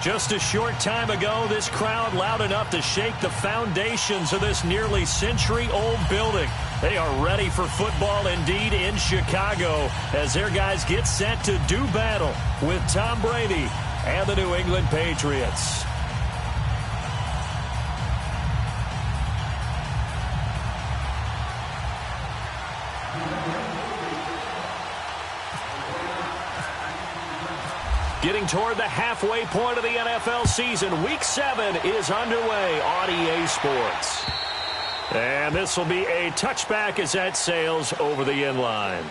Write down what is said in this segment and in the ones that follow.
Just a short time ago, this crowd loud enough to shake the foundations of this nearly century-old building. They are ready for football indeed in Chicago as their guys get set to do battle with Tom Brady and the New England Patriots. Getting toward the halfway point of the NFL season, Week 7 is underway on EA Sports. And this will be a touchback as that sails over the end line.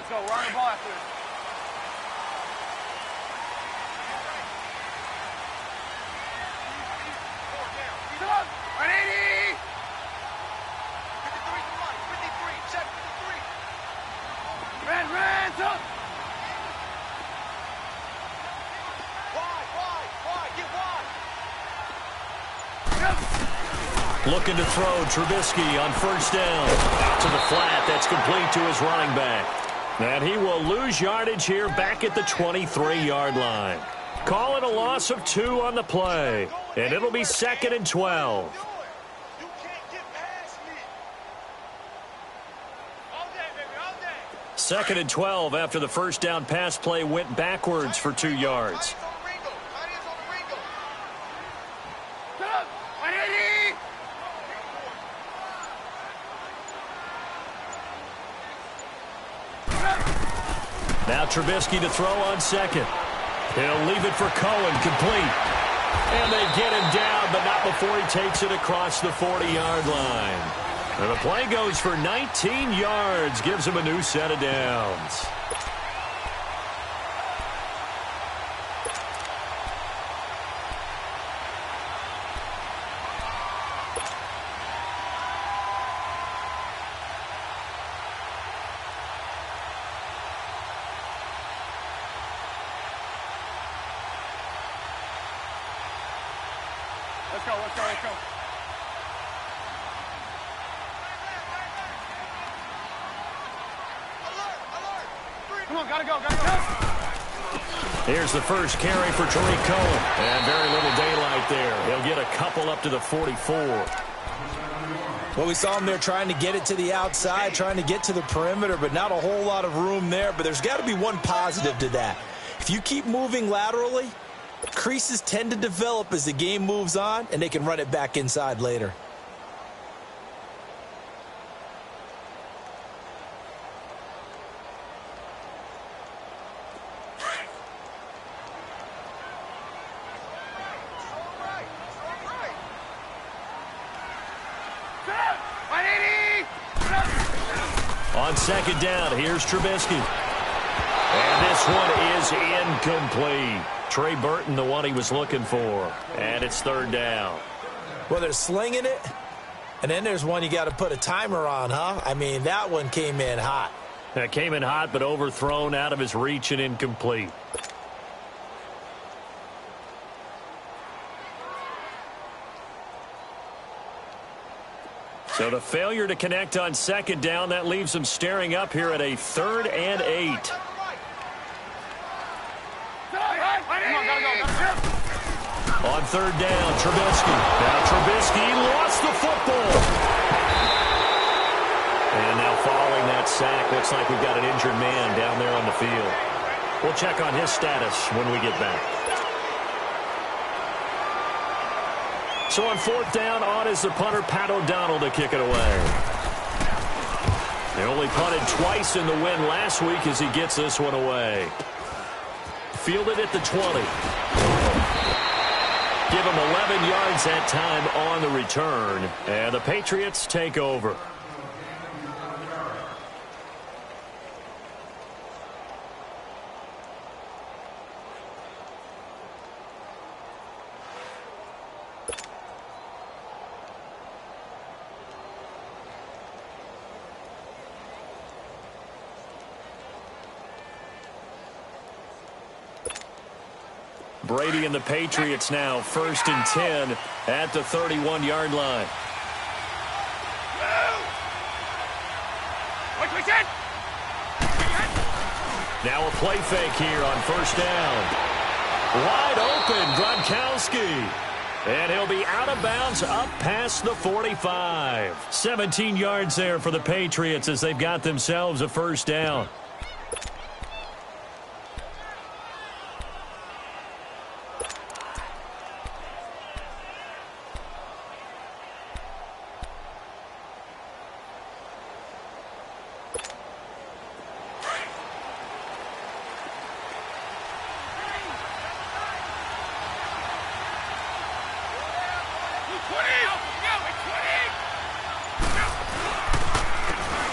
Go, run the ball after this. Come on, 180! 53, come on, 53, check 53. Red, up! Wide, get wide. Looking to throw Trubisky on first down. Out to the flat, that's complete to his running back. And he will lose yardage here back at the 23-yard line. Call it a loss of 2 on the play. And it'll be 2nd and 12. Second and 12 after the first down pass play went backwards for 2 yards. Now Trubisky to throw on second. He'll leave it for Cohen, complete. And they get him down, but not before he takes it across the 40-yard line. And the play goes for 19 yards, gives him a new set of downs. Let's go. Come on, gotta go. Here's the first carry for Tariq Cohen. And very little daylight there. He'll get a couple up to the 44. Well, we saw him there trying to get it to the outside, trying to get to the perimeter, but not a whole lot of room there. But there's got to be one positive to that. If you keep moving laterally, creases tend to develop as the game moves on, and they can run it back inside later. On second down, here's Trubisky. And this one is incomplete. Trey Burton, the one he was looking for. And it's third down. Well, they're slinging it, and then there's one you got to put a timer on, huh? I mean, that one came in hot. That came in hot, but overthrown out of his reach and incomplete. So the failure to connect on second down, that leaves them staring up here at a 3rd and 8. On third down, Trubisky. Now Trubisky lost the football. And now following that sack, looks like we've got an injured man down there on the field. We'll check on his status when we get back. So on fourth down, on is the punter, Pat O'Donnell, to kick it away. They only punted twice in the win last week as he gets this one away. Fielded at the 20. Give him 11 yards that time on the return. And the Patriots take over. Brady and the Patriots now 1st and 10 at the 31-yard line. Now a play fake here on 1st down. Wide open, Gronkowski. And he'll be out of bounds up past the 45. 17 yards there for the Patriots as they've got themselves a 1st down.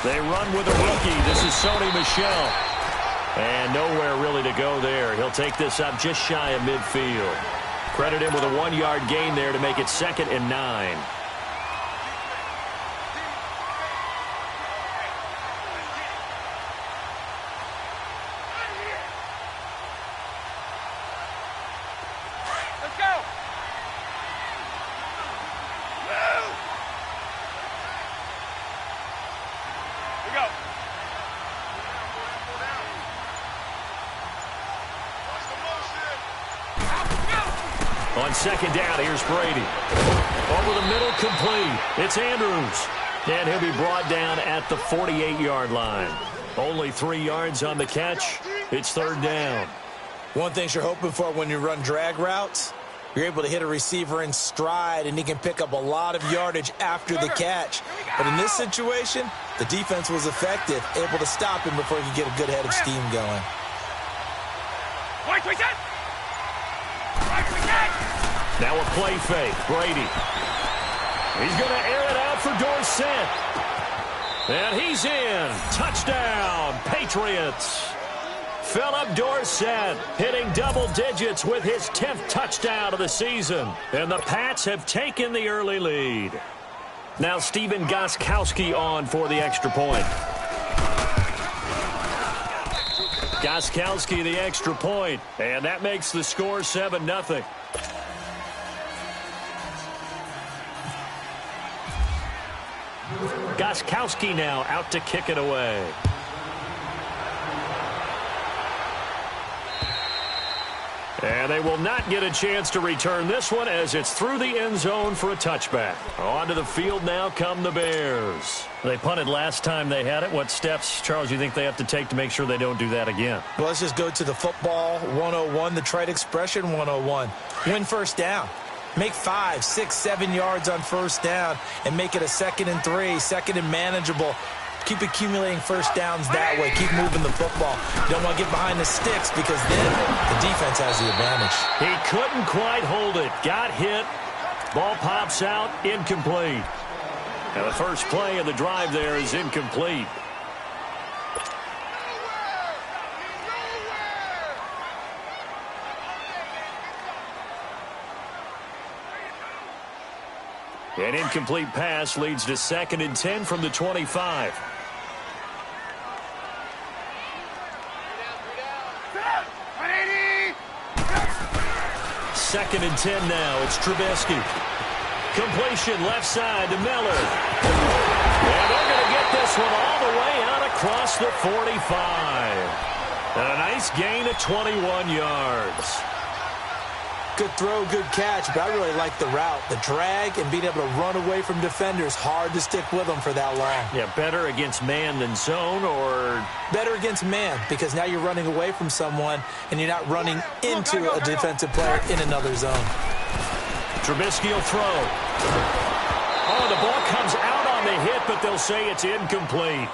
They run with a rookie. This is Sony Michel. And nowhere really to go there. He'll take this up just shy of midfield. Credit him with a 1-yard gain there to make it 2nd and 9. Let's go. On 2nd down, here's Brady. Over the middle, complete. It's Andrews. And he'll be brought down at the 48-yard line. Only 3 yards on the catch. It's 3rd down. One thing you're hoping for when you run drag routes, you're able to hit a receiver in stride, and he can pick up a lot of yardage after the catch. But in this situation, the defense was effective, able to stop him before he could get a good head of steam going. Now a play fake. Brady. He's going to air it out for Dorsett. And he's in. Touchdown, Patriots. Philip Dorsett hitting double digits with his 10th touchdown of the season. And the Pats have taken the early lead. Now Stephen Gostkowski on for the extra point. Gostkowski the extra point. And that makes the score 7-0. Gostkowski now out to kick it away. And they will not get a chance to return this one as it's through the end zone for a touchback. Onto the field now come the Bears. They punted last time they had it. What steps, Charles, you think they have to take to make sure they don't do that again? Well, let's just go to the football 101, the trite expression 101. Win 1st down. Make 5, 6, 7 yards on 1st down and make it a 2nd and 3, 2nd and manageable. Keep accumulating 1st downs that way. Keep moving the football. You don't want to get behind the sticks because then the defense has the advantage. He couldn't quite hold it. Got hit. Ball pops out. Incomplete. And the first play of the drive there is incomplete. An incomplete pass leads to 2nd and 10 from the 25. Second and 10 now. It's Trubisky. Completion left side to Miller. And they're going to get this one all the way out across the 45. And a nice gain of 21 yards. Good throw, good catch, but I really like the route. The drag and being able to run away from defenders, hard to stick with them for that long. Yeah, better against man than zone, or? Better against man, because now you're running away from someone and you're not running into a defensive player in another zone. Trubisky will throw. Oh, the ball comes out on the hit, but they'll say it's incomplete.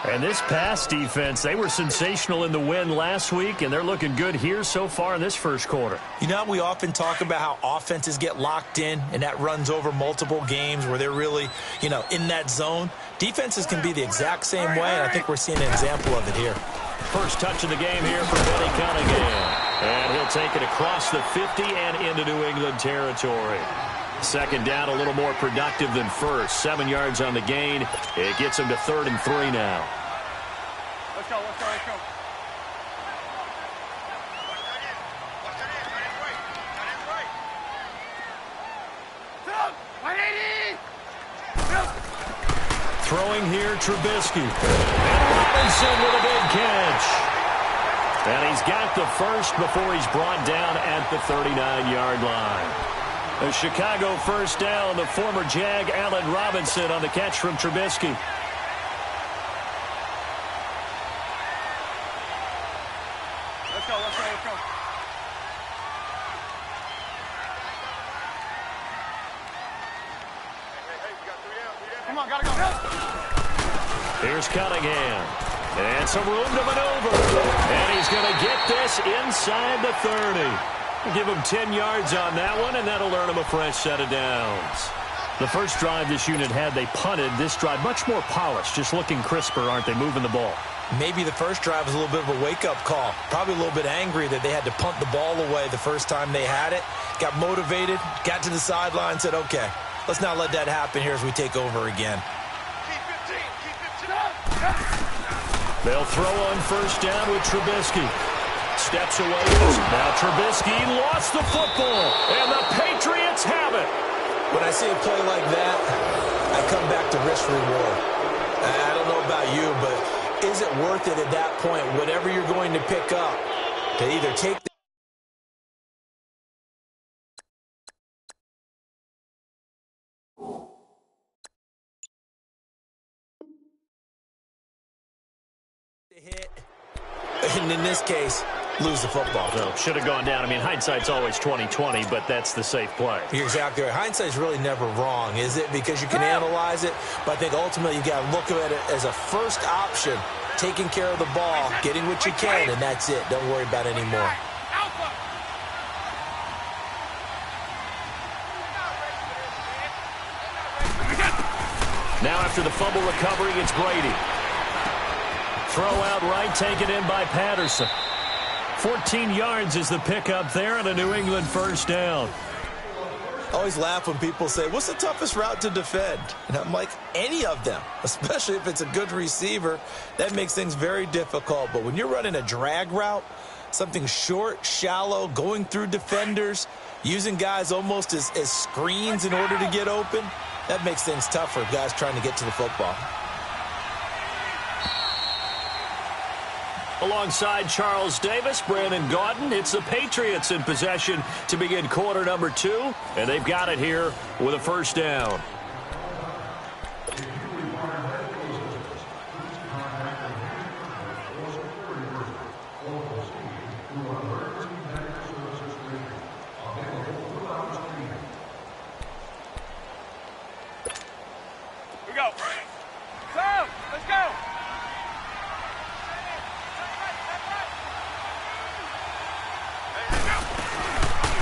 And this pass defense, they were sensational in the win last week, and they're looking good here so far in this first quarter. You know, we often talk about how offenses get locked in, and that runs over multiple games where they're really, in that zone. Defenses can be the exact same way, and I think we're seeing an example of it here. First touch of the game here for Benny Cunningham. And he'll take it across the 50 and into New England territory. Second down, a little more productive than first. 7 yards on the gain. It gets him to 3rd and 3 now. Let's go, let's go, let's go. Throwing here, Trubisky. And Robinson with a big catch. And he's got the first before he's brought down at the 39-yard line. A Chicago first down, the former Jag Allen Robinson on the catch from Trubisky. Let's go, let's go, let's go. Hey, we got 3 down. Come on, gotta go. Here's Cunningham. And some room to maneuver. And he's going to get this inside the 30. Give him 10 yards on that one, and that'll earn him a fresh set of downs. The first drive this unit had, they punted. This drive, much more polished, just looking crisper, aren't they, moving the ball? Maybe the first drive was a little bit of a wake-up call. Probably a little bit angry that they had to punt the ball away the first time they had it. Got motivated, got to the sideline, said, okay, let's not let that happen here as we take over again. Keep 15 up. They'll throw on first down with Trubisky. Steps away. Now Trubisky lost the football, and the Patriots have it. When I see a play like that, I come back to risk reward. I don't know about you, but is it worth it at that point, whatever you're going to pick up, to either take the hit, and in this case, lose the football. So should have gone down. I mean, hindsight's always 20/20, but that's the safe play. You're exactly right. Hindsight's really never wrong, is it? Because you can analyze it, but I think ultimately you got to look at it as a first option, taking care of the ball, getting what you can, and that's it. Don't worry about it anymore. Now after the fumble recovery, it's Brady. Throw out right, taken in by Patterson. 14 yards is the pickup there and a New England first down. I always laugh when people say, what's the toughest route to defend? And I'm like, any of them, especially if it's a good receiver. That makes things very difficult. But when you're running a drag route, something short, shallow, going through defenders, using guys almost as screens in order to get open, that makes things tough for guys trying to get to the football. Alongside Charles Davis, Brandon Gaudin, it's the Patriots in possession to begin quarter number 2, and they've got it here with a first down. We go. Go, let's go.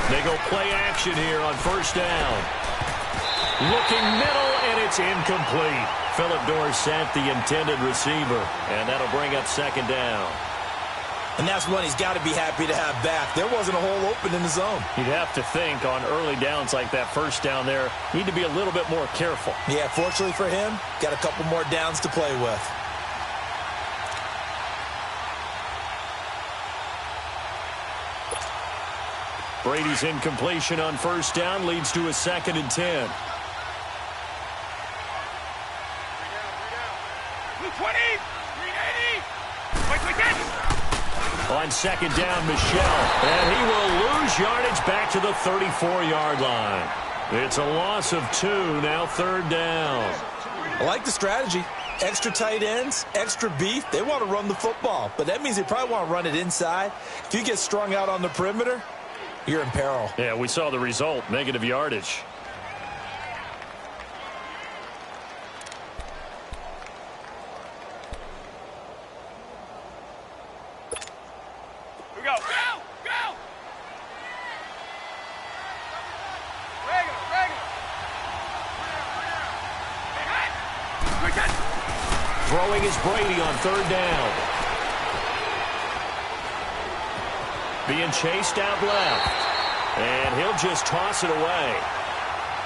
They go play action here on first down. Looking middle, and it's incomplete. Philip Dorsett, the intended receiver, and that'll bring up second down. And that's one he's got to be happy to have back. There wasn't a hole open in the zone. You'd have to think on early downs like that first down there, need to be a little bit more careful. Yeah, fortunately for him, got a couple more downs to play with. Brady's incompletion on first down leads to a 2nd and 10. 220, 380. Wait. On second down, Michel, and he will lose yardage back to the 34-yard line. It's a loss of 2, now third down. I like the strategy. Extra tight ends, extra beef. They want to run the football, but that means they probably want to run it inside. If you get strung out on the perimeter, you're in peril. Yeah, we saw the result, negative yardage. We go. Go, go. Regular. Throwing is Brady on third down. Being chased out left. And he'll just toss it away.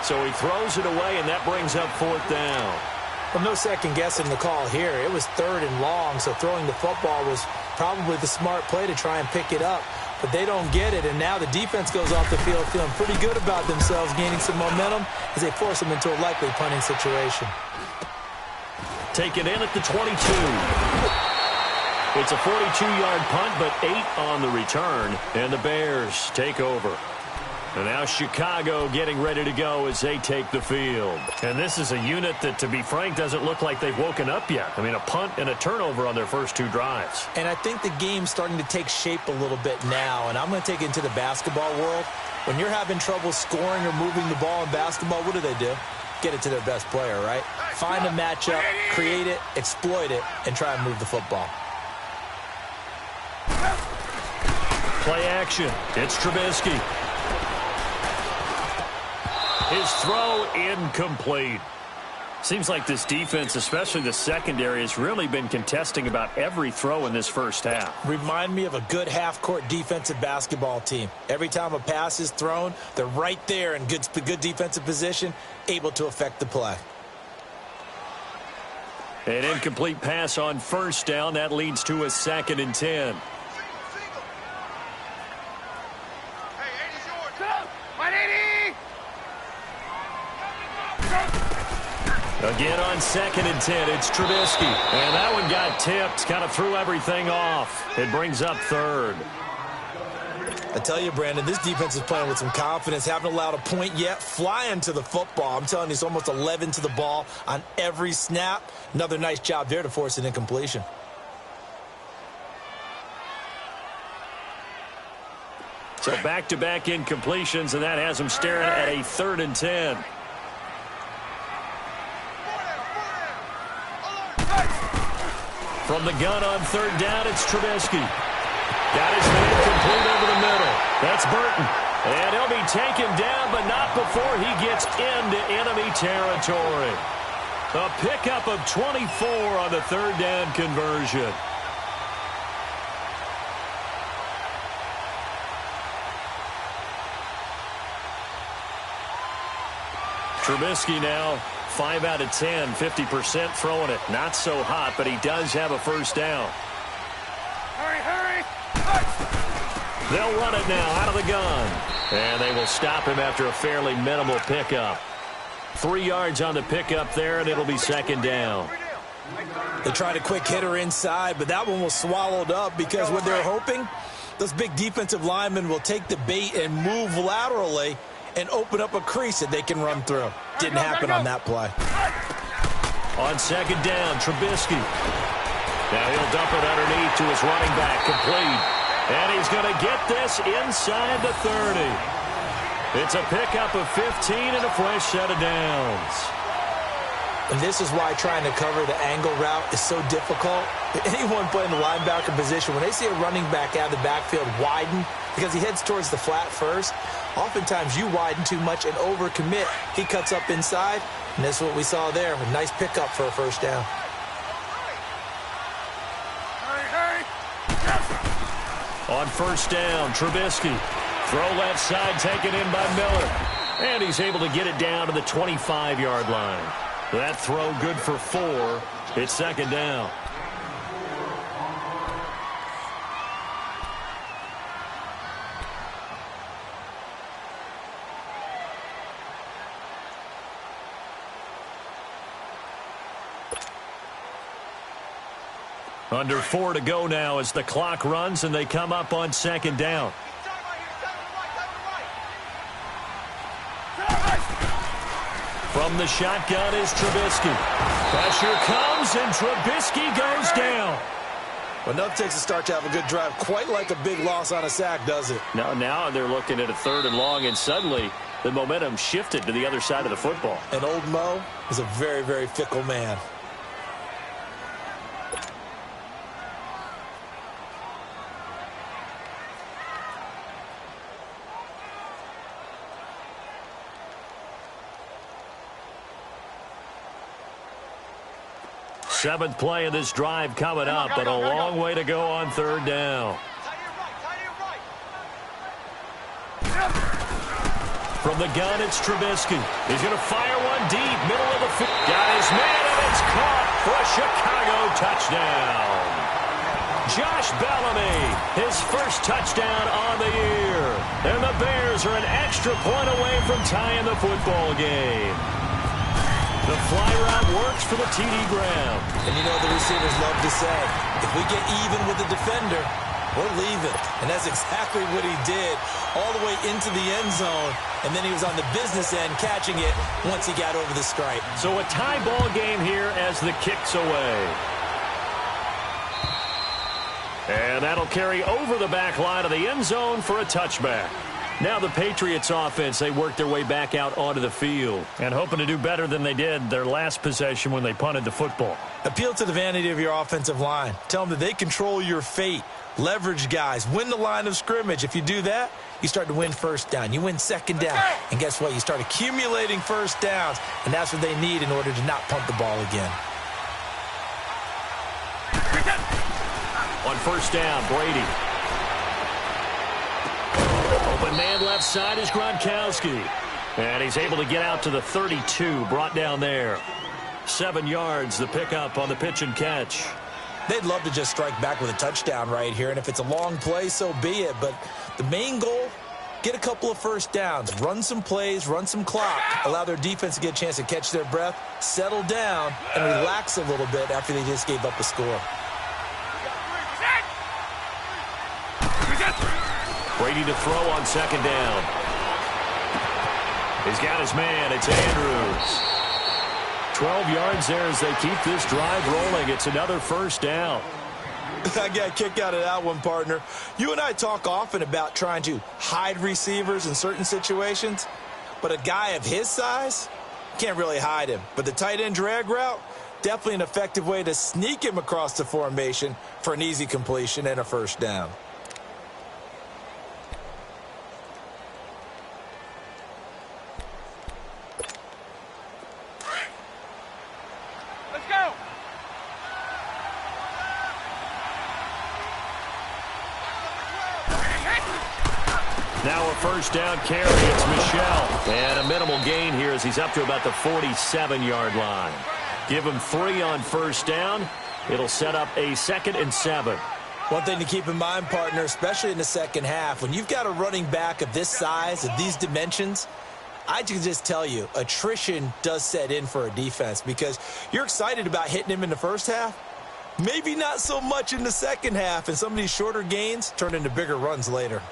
So he throws it away, and that brings up fourth down. Well, no second guessing the call here. It was 3rd and long, so throwing the football was probably the smart play to try and pick it up. But they don't get it, and now the defense goes off the field feeling pretty good about themselves, gaining some momentum as they force them into a likely punting situation. Taken in at the 22. It's a 42-yard punt, but 8 on the return, and the Bears take over. And now Chicago getting ready to go as they take the field. And this is a unit that, to be frank, doesn't look like they've woken up yet. I mean, a punt and a turnover on their first 2 drives. And I think the game's starting to take shape a little bit now, and I'm going to take it into the basketball world. When you're having trouble scoring or moving the ball in basketball, what do? Get it to their best player, right? Find a matchup, create it, exploit it, and try and move the football. Play action. It's Trubisky. His throw incomplete. Seems like this defense, especially the secondary, has really been contesting about every throw in this first half. Remind me of a good half-court defensive basketball team. Every time a pass is thrown, they're right there in good defensive position, able to affect the play. An incomplete pass on first down. That leads to a 2nd and 10. Again on 2nd and 10, it's Trubisky. And that one got tipped, kind of threw everything off. It brings up 3rd. I tell you, Brandon, this defense is playing with some confidence. Haven't allowed a point yet. Flying to the football. I'm telling you, it's almost 11 to the ball on every snap. Another nice job there to force an incompletion. So back-to-back incompletions, and that has them staring at a 3rd and 10. From the gun on 3rd down, it's Trubisky. Got his man complete over the middle. That's Burton. And he'll be taken down, but not before he gets into enemy territory. A pickup of 24 on the 3rd down conversion. Trubisky now 5 out of 10, 50% throwing it. Not so hot, but he does have a first down. Hurry! They'll run it now out of the gun. And they will stop him after a fairly minimal pickup. 3 yards on the pickup there, and it'll be 2nd down. They tried a quick hitter inside, but that one was swallowed up because what they're hoping, those big defensive linemen will take the bait and move laterally and open up a crease that they can run through. Didn't happen on that play. On 2nd down, Trubisky. Now he'll dump it underneath to his running back, complete. And he's going to get this inside the 30. It's a pickup of 15 and a fresh set of downs. And this is why trying to cover the angle route is so difficult. Anyone playing the linebacker position, when they see a running back out of the backfield widen because he heads towards the flat first, oftentimes you widen too much and overcommit. He cuts up inside, and that's what we saw there. A nice pickup for a first down. Hurry! On 1st down, Trubisky. Throw left side taken in by Miller. And he's able to get it down to the 25-yard line. That throw good for 4. It's 2nd down. Under 4 to go now as the clock runs and they come up on 2nd down. From the shotgun is Trubisky. Pressure comes and Trubisky goes down. Well, nothing takes a start to have a good drive. Quite like a big loss on a sack, does it? Now they're looking at a 3rd and long, and suddenly the momentum shifted to the other side of the football. And old Mo is a very, very fickle man. Seventh play of this drive coming up, but a long way to go on 3rd down. From the gun, it's Trubisky. He's going to fire one deep, middle of the field. Got his man, and it's caught for a Chicago touchdown. Josh Bellamy, his first touchdown on the year. And the Bears are an extra point away from tying the football game. The fly route works for the TD Graham. And you know the receivers love to say, if we get even with the defender, we're leaving. And that's exactly what he did all the way into the end zone. And then he was on the business end catching it once he got over the stripe. So a tie ball game here as the kick's away. And that'll carry over the back line of the end zone for a touchback. Now the Patriots offense, they work their way back out onto the field and hoping to do better than they did their last possession when they punted the football. Appeal to the vanity of your offensive line. Tell them that they control your fate. Leverage guys. Win the line of scrimmage. If you do that, you start to win first down. You win second down. And guess what? You start accumulating first downs. And that's what they need in order to not punt the ball again. On first down, Brady. Open man left side is Gronkowski. And he's able to get out to the 32, brought down there. 7 yards, the pickup on the pitch and catch. They'd love to just strike back with a touchdown right here. And if it's a long play, so be it. But the main goal, get a couple of first downs. Run some plays, run some clock. Allow their defense to get a chance to catch their breath, settle down, and relax a little bit after they just gave up a score. Brady to throw on second down. He's got his man. It's Andrews. 12 yards there as they keep this drive rolling. It's another first down. I got a kick out of that one, partner. You and I talk often about trying to hide receivers in certain situations, but a guy of his size can't really hide him. But the tight end drag route, definitely an effective way to sneak him across the formation for an easy completion and a first down. Now a first down carry. It's Michel. And a minimal gain here as he's up to about the 47-yard line. Give him 3 on first down. It'll set up a 2nd and 7. One thing to keep in mind, partner, especially in the second half, when you've got a running back of this size, of these dimensions, I can just tell you, attrition does set in for a defense because you're excited about hitting him in the first half. Maybe not so much in the second half, and some of these shorter gains turn into bigger runs later.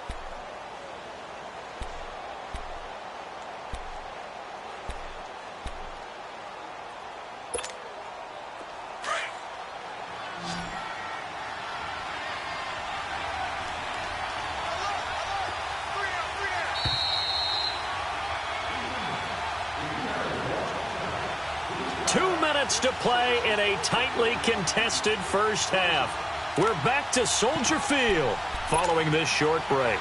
To play in a tightly contested first half. We're back to Soldier Field following this short break.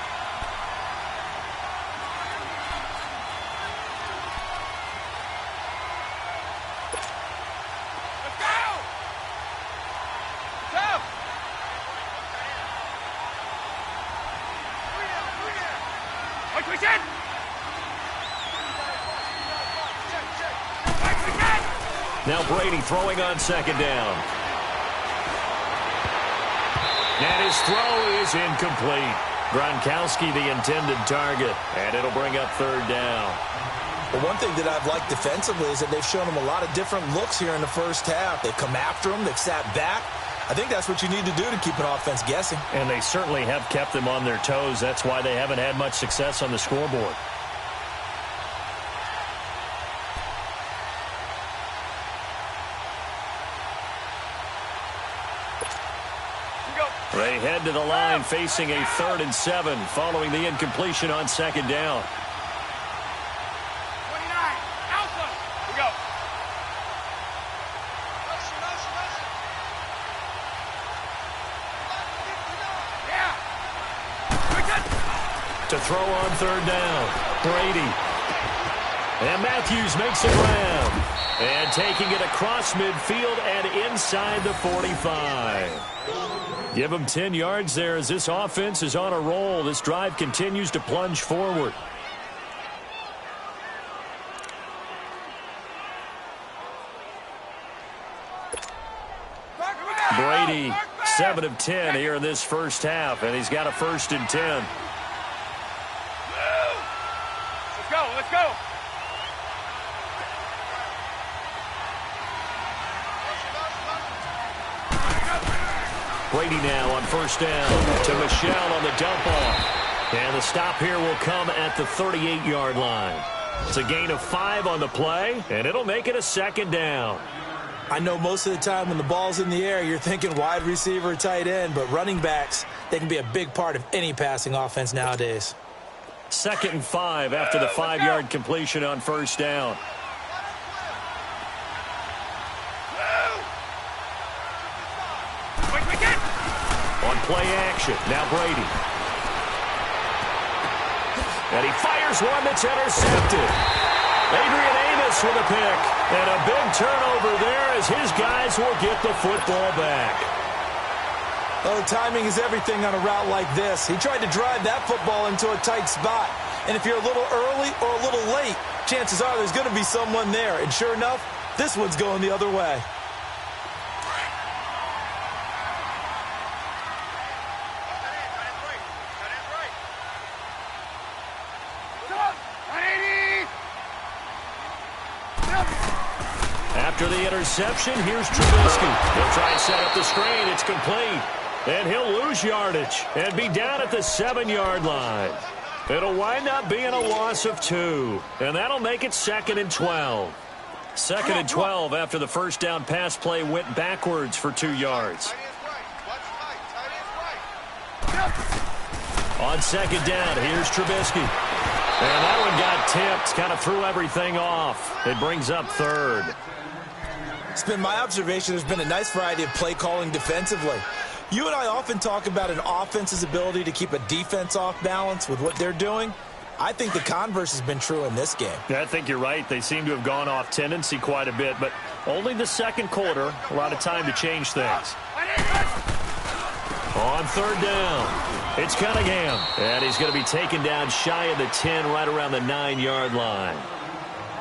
Now Brady throwing on second down. And his throw is incomplete. Gronkowski the intended target. And it'll bring up third down. Well, one thing that I've liked defensively is that they've shown him a lot of different looks here in the first half. They've come after him. They've sat back. I think that's what you need to do to keep an offense guessing. And they certainly have kept them on their toes. That's why they haven't had much success on the scoreboard. They head to the line facing a 3rd and 7 following the incompletion on second down. 29, Alpha. We go. Yeah. To throw on third down, Brady. And Matthews makes it round. And taking it across midfield and inside the 45. Give him 10 yards there as this offense is on a roll. This drive continues to plunge forward. 7 of 10 here in this first half, and he's got a 1st and 10. Let's go, let's go. Brady now on 1st down to Michelle on the dump off. And the stop here will come at the 38-yard line. It's a gain of 5 on the play, and it'll make it a 2nd down. I know most of the time when the ball's in the air, you're thinking wide receiver, tight end, but running backs, they can be a big part of any passing offense nowadays. 2nd and 5 after the 5-yard completion on 1st down. On play action, now Brady. And he fires one that's intercepted. Adrian Amos with a pick. And a big turnover there as his guys will get the football back. Oh, timing is everything on a route like this. He tried to drive that football into a tight spot. And if you're a little early or a little late, chances are there's going to be someone there. And sure enough, this one's going the other way. After the interception, here's Trubisky. He'll try and set up the screen. It's complete. And he'll lose yardage and be down at the 7-yard line. It'll wind up being a loss of 2. And that'll make it 2nd and 12. 2nd and 12 after the 1st down pass play went backwards for 2 yards. On 2nd down, here's Trubisky. And that one got tipped, kind of threw everything off. It brings up 3rd. It's been my observation there's been a nice variety of play calling defensively. You and I often talk about an offense's ability to keep a defense off balance with what they're doing. I think the converse has been true in this game. Yeah, I think you're right. They seem to have gone off tendency quite a bit, but only the 2nd quarter, a lot of time to change things. On 3rd down, it's Cunningham. And he's going to be taken down shy of the 10, right around the 9-yard line.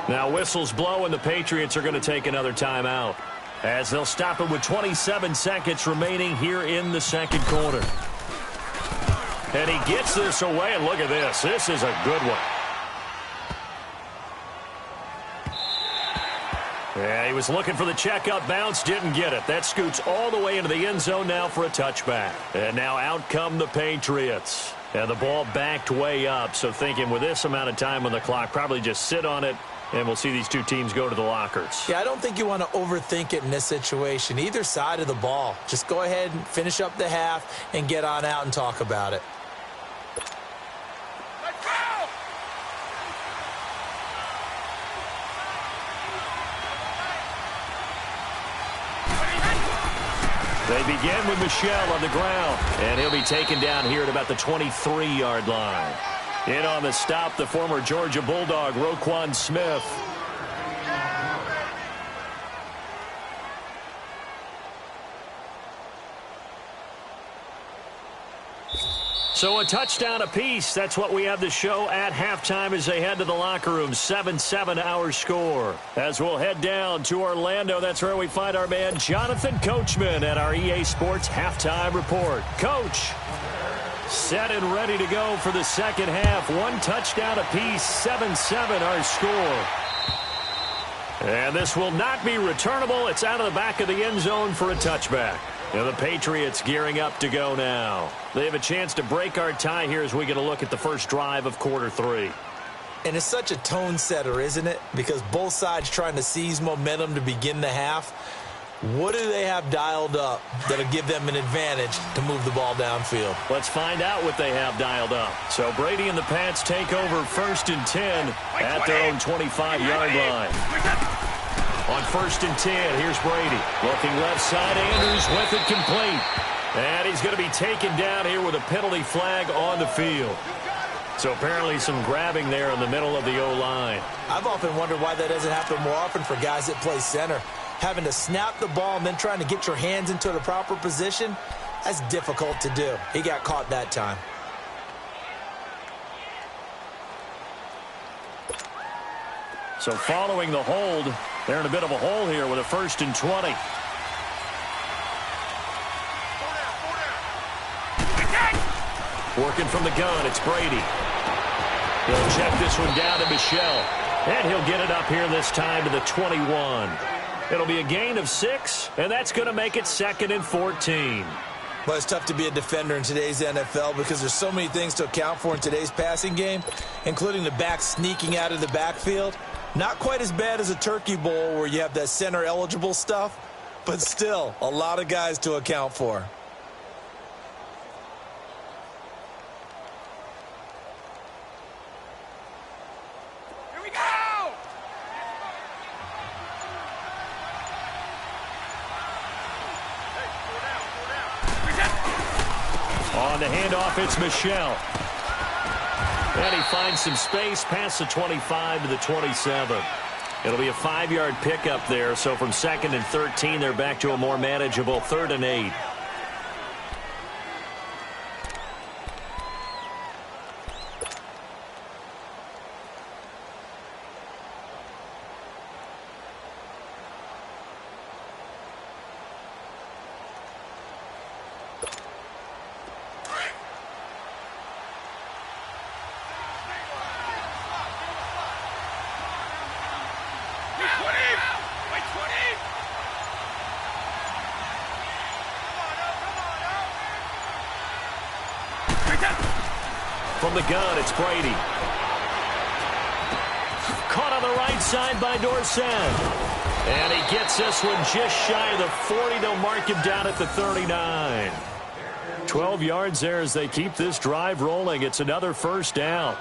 Now whistles blow, and the Patriots are going to take another timeout as they'll stop it with 27 seconds remaining here in the 2nd quarter. And he gets this away, and look at this. This is a good one. Yeah, he was looking for the checkup bounce, didn't get it. That scoots all the way into the end zone now for a touchback. And now out come the Patriots. And the ball backed way up, so thinking with this amount of time on the clock, probably just sit on it, and we'll see these two teams go to the lockers. Yeah, I don't think you want to overthink it in this situation. Either side of the ball. Just go ahead and finish up the half and get on out and talk about it. Let's go! They begin with Michelle on the ground, and he'll be taken down here at about the 23-yard line. In on the stop, the former Georgia Bulldog, Roquan Smith. So a touchdown apiece. That's what we have to show at halftime as they head to the locker room. 7-7 our score. As we'll head down to Orlando, that's where we find our man Jonathan Coachman at our EA Sports Halftime Report. Coach, set and ready to go for the 2nd half. 1 touchdown apiece, 7-7 our score. And this will not be returnable. It's out of the back of the end zone for a touchback. And the Patriots gearing up to go now. They have a chance to break our tie here as we get a look at the first drive of quarter 3. And it's such a tone setter, isn't it? Because both sides trying to seize momentum to begin the half. What do they have dialed up that'll give them an advantage to move the ball downfield? Let's find out what they have dialed up. So Brady and the Pats take over 1st and 10 at their own 25-yard line. On 1st and 10, here's Brady. Looking left side, Andrews with it complete. And he's going to be taken down here with a penalty flag on the field. So apparently some grabbing there in the middle of the O-line. I've often wondered why that doesn't happen more often for guys that play center. Having to snap the ball and then trying to get your hands into the proper position, that's difficult to do. He got caught that time. So following the hold, they're in a bit of a hole here with a 1st and 20. Working from the gun, it's Brady. He'll check this one down to Michelle. And he'll get it up here this time to the 21. It'll be a gain of 6, and that's going to make it 2nd and 14. Well, it's tough to be a defender in today's NFL because there's so many things to account for in today's passing game, including the back sneaking out of the backfield. Not quite as bad as a turkey bowl where you have that center-eligible stuff, but still a lot of guys to account for. Here we go! On the handoff, it's Michelle. And he finds some space past the 25 to the 27. It'll be a 5-yard pickup there. So from 2nd and 13, they're back to a more manageable 3rd and 8. From the gun, it's Brady. Caught on the right side by Dorsett. And he gets this one just shy of the 40. They'll mark him down at the 39. 12 yards there as they keep this drive rolling. It's another first down.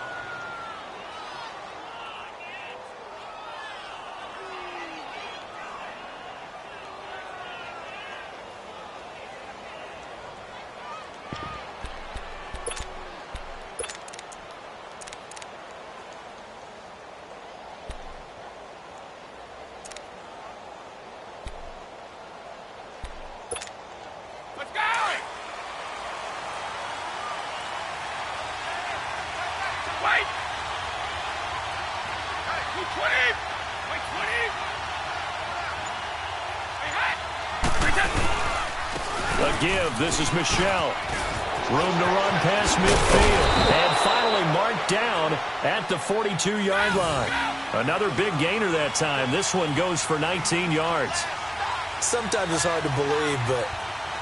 This is Michelle. Room to run past midfield. And finally marked down at the 42-yard line. Another big gainer that time. This one goes for 19 yards. Sometimes it's hard to believe, but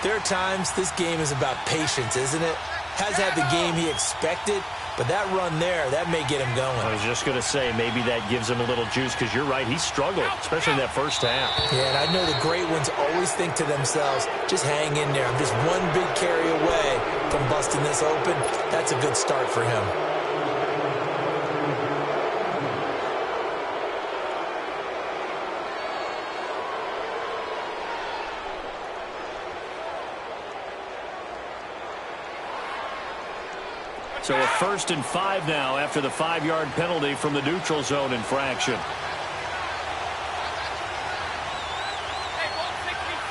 there are times this game is about patience, isn't it? Has had the game he expected, but that run there, that may get him going. I was just going to say, maybe that gives him a little juice, because you're right, he struggled, especially in that first half. Yeah, and I know the great ones always think to themselves, just hang in there. I'm just one big carry away from busting this open. That's a good start for him. So a 1st and 5 now after the 5-yard penalty from the neutral zone infraction. Hey, ball 66.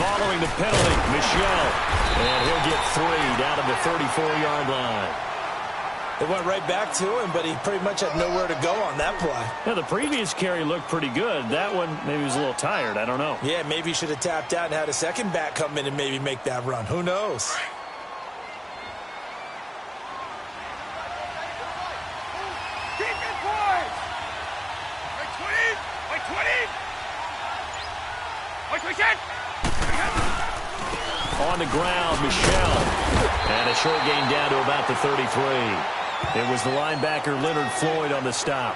Following the penalty, Michelle. And he'll get 3 down to the 34-yard line. It went right back to him, but he pretty much had nowhere to go on that play. Yeah, the previous carry looked pretty good. That one, maybe he was a little tired. I don't know. Yeah, maybe he should have tapped out and had a second back come in and maybe make that run. Who knows? Defense, boys! Right 20! Right 20! Right 20! On the ground, Michelle. And a short gain down to about the 33. It was the linebacker Leonard Floyd on the stop.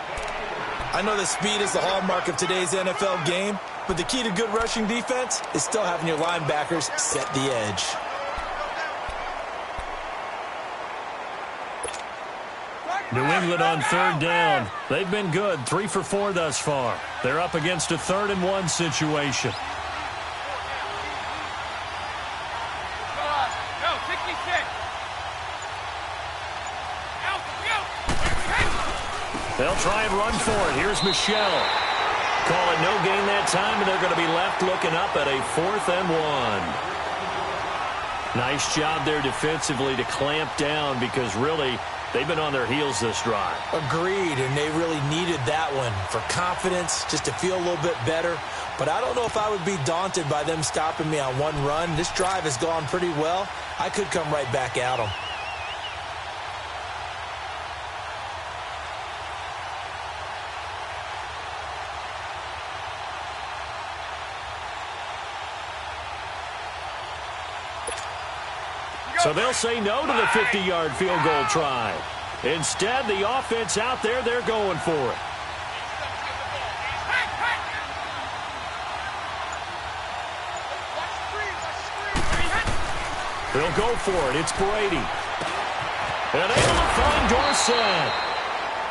I know that speed is the hallmark of today's NFL game, but the key to good rushing defense is still having your linebackers set the edge. New England on 3rd down. They've been good, 3 for 4 thus far. They're up against a 3rd and 1 situation. They'll try and run for it. Here's Michelle. Call it no gain that time, and they're going to be left looking up at a 4th and 1. Nice job there defensively to clamp down, because really They've been on their heels this drive. Agreed, and they really needed that one for confidence, just to feel a little bit better. But I don't know if I would be daunted by them stopping me on one run. This drive has gone pretty well. I could come right back at them. So they'll say no to the 50-yard field goal try. Instead, the offense out there, they're going for it. They'll go for it. It's Brady. And able to find Dorsett.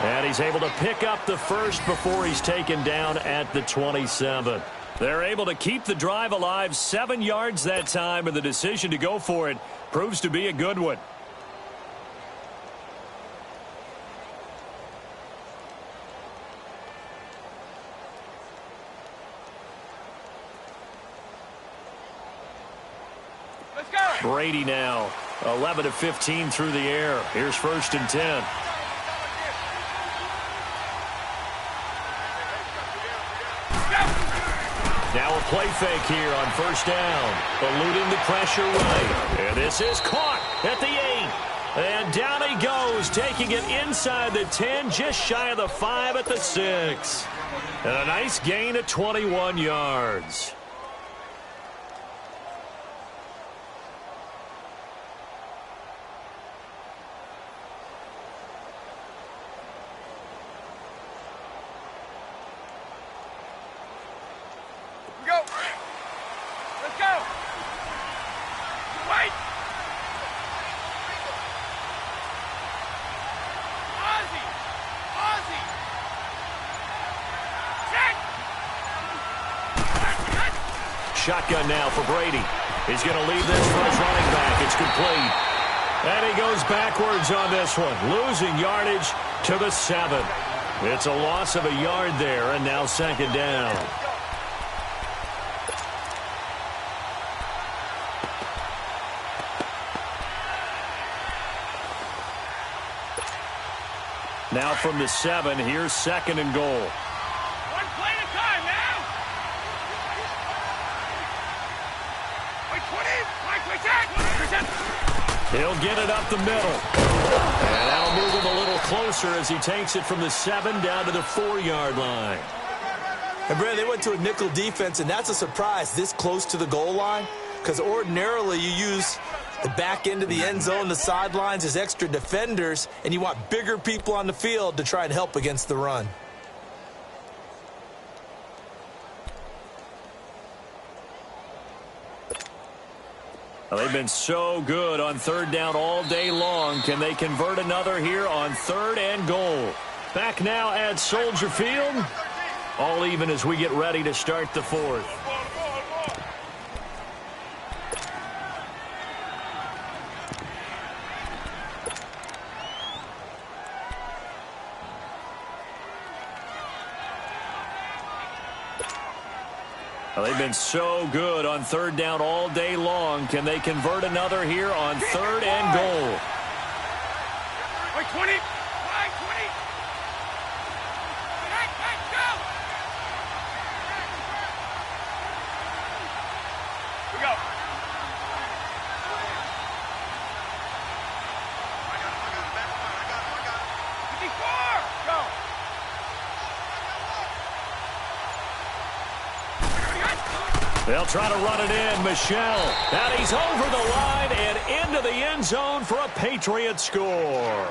And he's able to pick up the first before he's taken down at the 27. They're able to keep the drive alive, 7 yards that time, and the decision to go for it proves to be a good one. Let's go. Brady now, 11 of 15 through the air. Here's 1st and 10. Now a play fake here on 1st down. Eluding the pressure right. And this is caught at the 8. And down he goes, taking it inside the 10, just shy of the 5 at the 6. And a nice gain of 21 yards. Let's go. Wait. Ozzie. Check. Shotgun now for Brady. He's going to leave this for his running back. It's complete. And he goes backwards on this one, losing yardage to the 7. It's a loss of a yard there, and now 2nd down. Now from the 7, here's 2nd and goal. One play at a time now. Wait, 20. He'll get it up the middle. And that'll move him a little closer as he takes it from the 7 down to the 4-yard line. And, Brad, they went to a nickel defense, and that's a surprise this close to the goal line, because ordinarily you use the back end of the end zone, the sidelines as extra defenders, and you want bigger people on the field to try and help against the run. Well, they've been so good on 3rd down all day long. Can they convert another here on 3rd and goal? Back now at Soldier Field. All even as we get ready to start the 4th. Well, they've been so good on 3rd down all day long. Can they convert another here on 3rd and goal? Wait, 20. Wide, 20. Go. We go. Go. They'll try to run it in. Michel. And he's over the line and into the end zone for a Patriot score.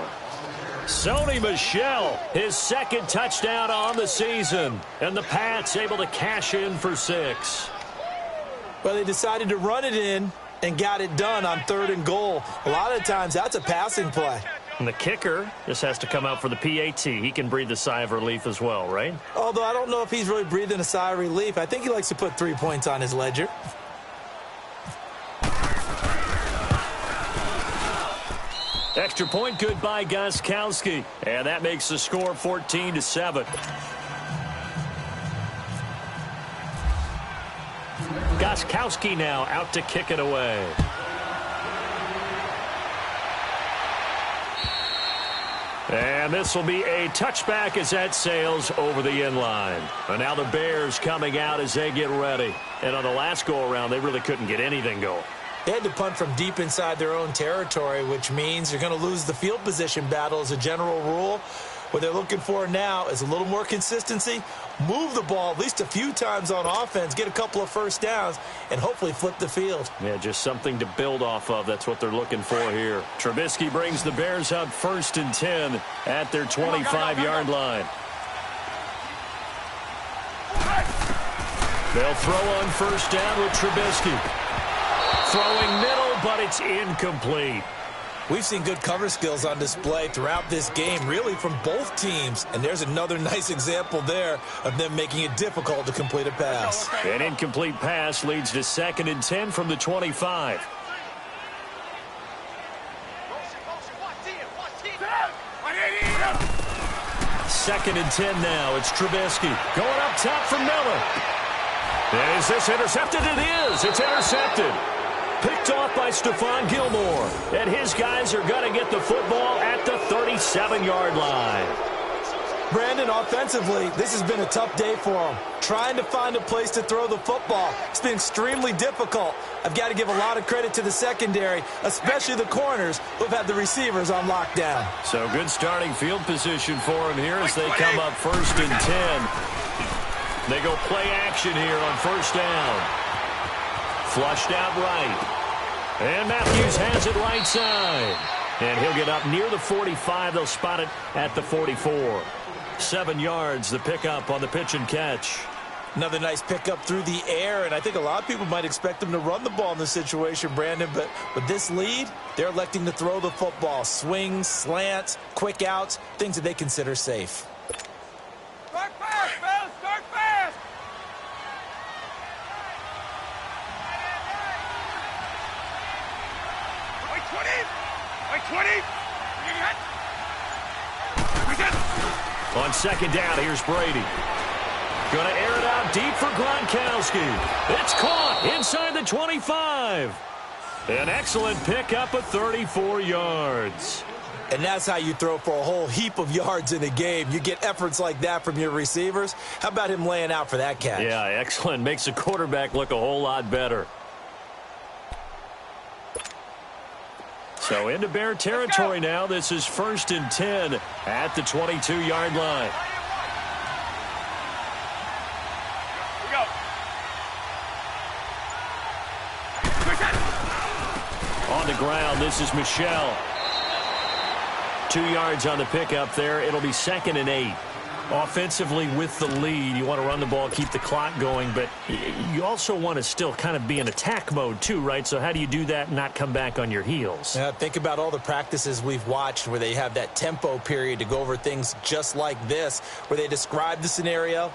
Sony Michel, his 2nd touchdown on the season. And the Pats able to cash in for 6. Well, they decided to run it in and got it done on 3rd and goal. A lot of times that's a passing play. And the kicker just has to come out for the PAT. He can breathe a sigh of relief as well, right? Although I don't know if he's really breathing a sigh of relief. I think he likes to put 3 points on his ledger. Extra point good by Gostkowski. And that makes the score 14-7. Gostkowski now out to kick it away. And this will be a touchback as that sails over the end line. And now the Bears coming out as they get ready. And on the last go-around, they really couldn't get anything going. They had to punt from deep inside their own territory, which means you're going to lose the field position battle as a general rule. What they're looking for now is a little more consistency, move the ball at least a few times on offense, get a couple of first downs, and hopefully flip the field. Yeah, just something to build off of. That's what they're looking for here. Trubisky brings the Bears out 1st and 10 at their 25-yard line. They'll throw on 1st down with Trubisky. Throwing middle, but it's incomplete. We've seen good cover skills on display throughout this game, really from both teams. And there's another nice example there of them making it difficult to complete a pass. An incomplete pass leads to 2nd and 10 from the 25. Second and 10 now. It's Trubisky going up top for Miller. And is this intercepted? It is. It's intercepted. Picked off by Stephon Gilmore. And his guys are going to get the football at the 37-yard line. Brandon, offensively, this has been a tough day for them. Trying to find a place to throw the football. It's been extremely difficult. I've got to give a lot of credit to the secondary, especially the corners who have had the receivers on lockdown. So good starting field position for them here as they come up 1st and 10. They go play action here on 1st down. Flushed out right. And Matthews has it right side. And he'll get up near the 45. They'll spot it at the 44. 7 yards, the pickup on the pitch and catch. Another nice pickup through the air, and I think a lot of people might expect them to run the ball in this situation, Brandon, but with this lead, they're electing to throw the football. Swings, slants, quick outs, things that they consider safe. Start fast, fellas! Start fast! Wait, 20! Wait, 20! On 2nd down, here's Brady. Going to air it out deep for Gronkowski. It's caught inside the 25. An excellent pickup of 34 yards. And that's how you throw for a whole heap of yards in a game. You get efforts like that from your receivers. How about him laying out for that catch? Yeah, excellent. Makes the quarterback look a whole lot better. So into Bear territory now. This is 1st and 10 at the 22-yard line. On the ground, this is Michel. 2 yards on the pickup there. It'll be 2nd and 8. Offensively with the lead, you want to run the ball, keep the clock going, but you also want to still kind of be in attack mode too, right? So how do you do that and not come back on your heels? Yeah, think about all the practices we've watched where they have that tempo period to go over things just like this, where they describe the scenario,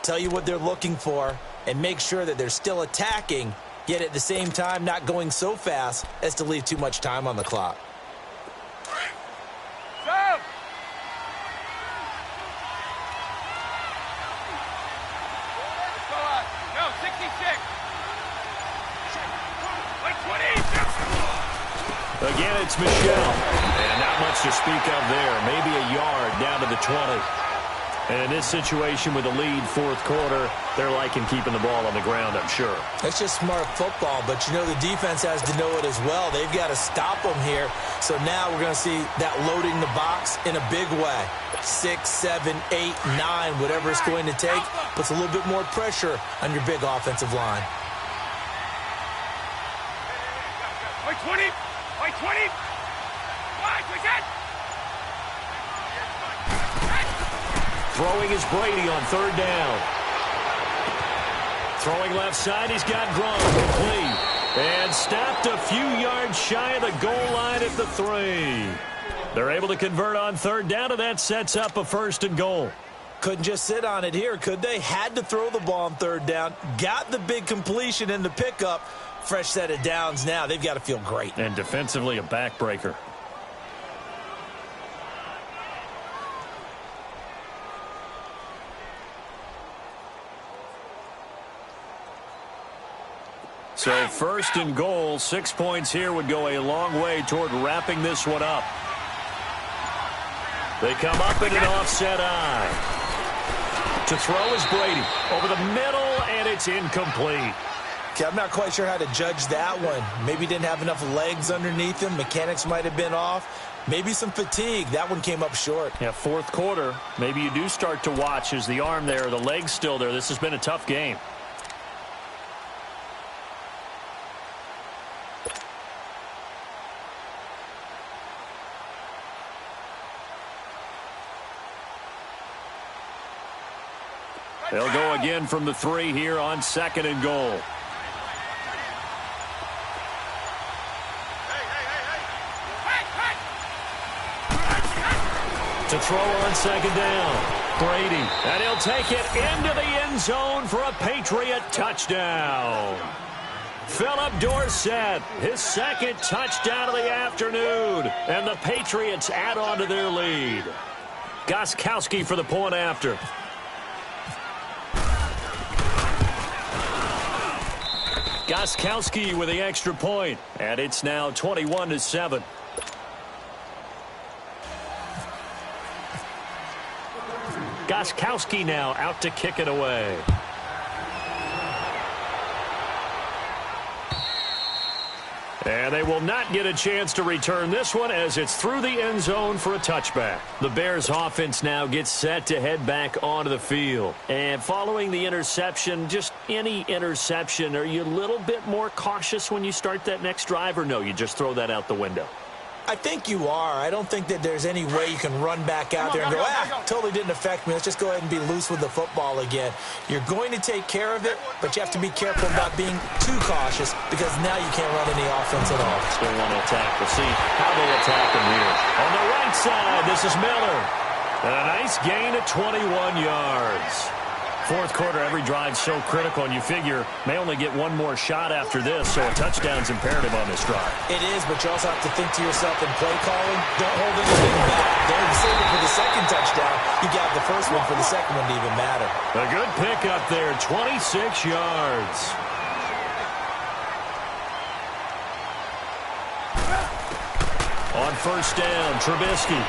tell you what they're looking for, and make sure that they're still attacking, yet at the same time not going so fast as to leave too much time on the clock. Again, it's Michel. And not much to speak of there. Maybe a yard down to the 20. And in this situation with the lead, 4th quarter, they're liking keeping the ball on the ground, I'm sure. That's just smart football, but you know the defense has to know it as well. They've got to stop them here. So now we're going to see that loading the box in a big way. 6, 7, 8, 9, whatever it's going to take, puts a little bit more pressure on your big offensive line. Wait, 20! Wait, 20! Wide, we get! Throwing is Brady on 3rd down. Throwing left side, he's got Gronk complete. And stopped a few yards shy of the goal line at the 3. They're able to convert on 3rd down, and that sets up a 1st and goal. Couldn't just sit on it here, could they? Had to throw the ball on 3rd down. Got the big completion in the pickup. Fresh set of downs now. They've got to feel great. And defensively, a backbreaker. So 1st and goal, 6 points here would go a long way toward wrapping this one up. They come up in an offset eye. To throw is Brady. Over the middle, and it's incomplete. Okay, I'm not quite sure how to judge that one. Maybe didn't have enough legs underneath him. Mechanics might have been off. Maybe some fatigue. That one came up short. Yeah, fourth quarter. Maybe you do start to watch. Is the arm there, the leg's still there? This has been a tough game. They'll go again from the 3 here on 2nd and goal. To throw on 2nd down. Brady. And he'll take it into the end zone for a Patriot touchdown. Philip Dorsett, his 2nd touchdown of the afternoon. And the Patriots add on to their lead. Gostkowski for the point after. Gostkowski with the extra point, and it's now 21-7. Gostkowski now out to kick it away. And they will not get a chance to return this one as it's through the end zone for a touchback. The Bears offense now gets set to head back onto the field. And following the interception, just any interception, are you a little bit more cautious when you start that next drive, or no, you just throw that out the window? I think you are. I don't think that there's any way you can run back out there and go, totally didn't affect me. Let's just go ahead and be loose with the football again. You're going to take care of it, but you have to be careful about being too cautious because now you can't run any offense at all. Still want to attack. We'll see how they attack him here. On the right side, this is Miller. And a nice gain of 21 yards. Fourth quarter, every drive so critical, and you figure may only get one more shot after this, so a touchdown's imperative on this drive. It is, but you also have to think to yourself in play calling, don't hold anything back. Don't save it for the second touchdown. You got the first one for the second one to even matter. A good pickup there, 26 yards. On first down, Trubisky.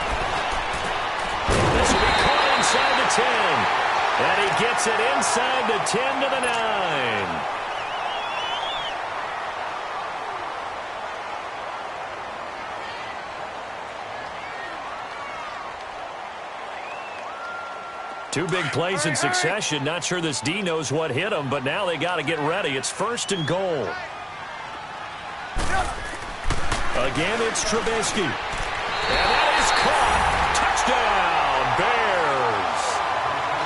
This will be caught inside the 10. And he gets it inside the 10 to the 9. Two big plays in succession. Not sure this D knows what hit him, but now they got to get ready. It's 1st and goal. Again, it's Trubisky. And that is caught. Touchdown, Bears.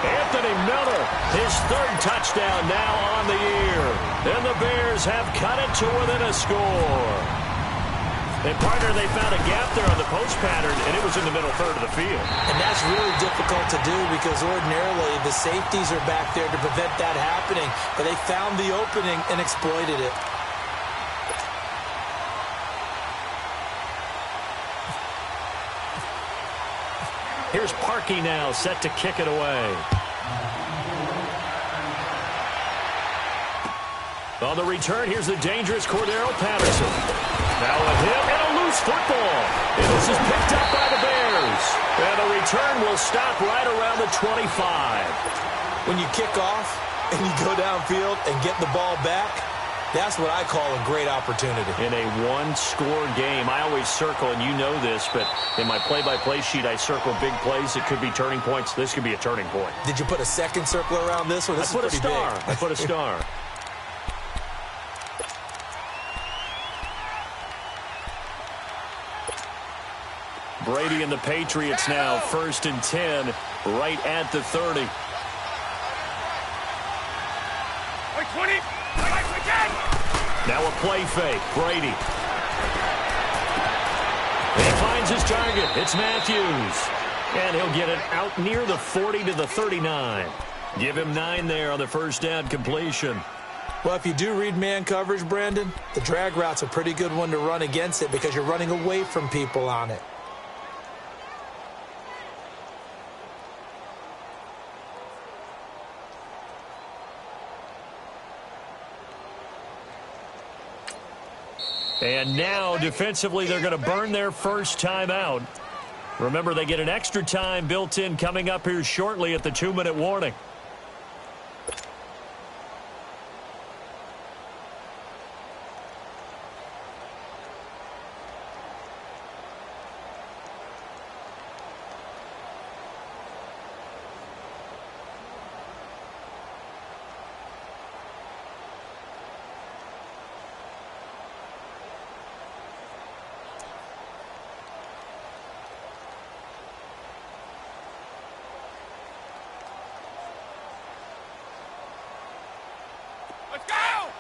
Anthony Miller, his 3rd touchdown now on the year. And the Bears have cut it to within a score. And, partner, they found a gap there on the post pattern, and it was in the middle third of the field. And that's really difficult to do because ordinarily the safeties are back there to prevent that happening. But they found the opening and exploited it. Here's Parkey now, set to kick it away. On the return, here's the dangerous Cordero Patterson. Now a hit and a loose football. And this is picked up by the Bears. And the return will stop right around the 25. When you kick off and you go downfield and get the ball back, that's what I call a great opportunity. In a one-score game, I always circle, and you know this, but in my play-by-play sheet, I circle big plays. It could be turning points. This could be a turning point. Did you put a second circle around this one? This is pretty big. I put a star. Brady and the Patriots now 1st and 10, right at the 30. Wait, 20. Now a play fake. Brady. He finds his target. It's Matthews. And he'll get it out near the 40 to the 39. Give him 9 there on the first down completion. Well, if you do read man coverage, Brandon, the drag route's a pretty good one to run against it because you're running away from people on it. And now, defensively, they're going to burn their first time out. Remember, they get an extra time built in coming up here shortly at the 2-minute warning. Let's go!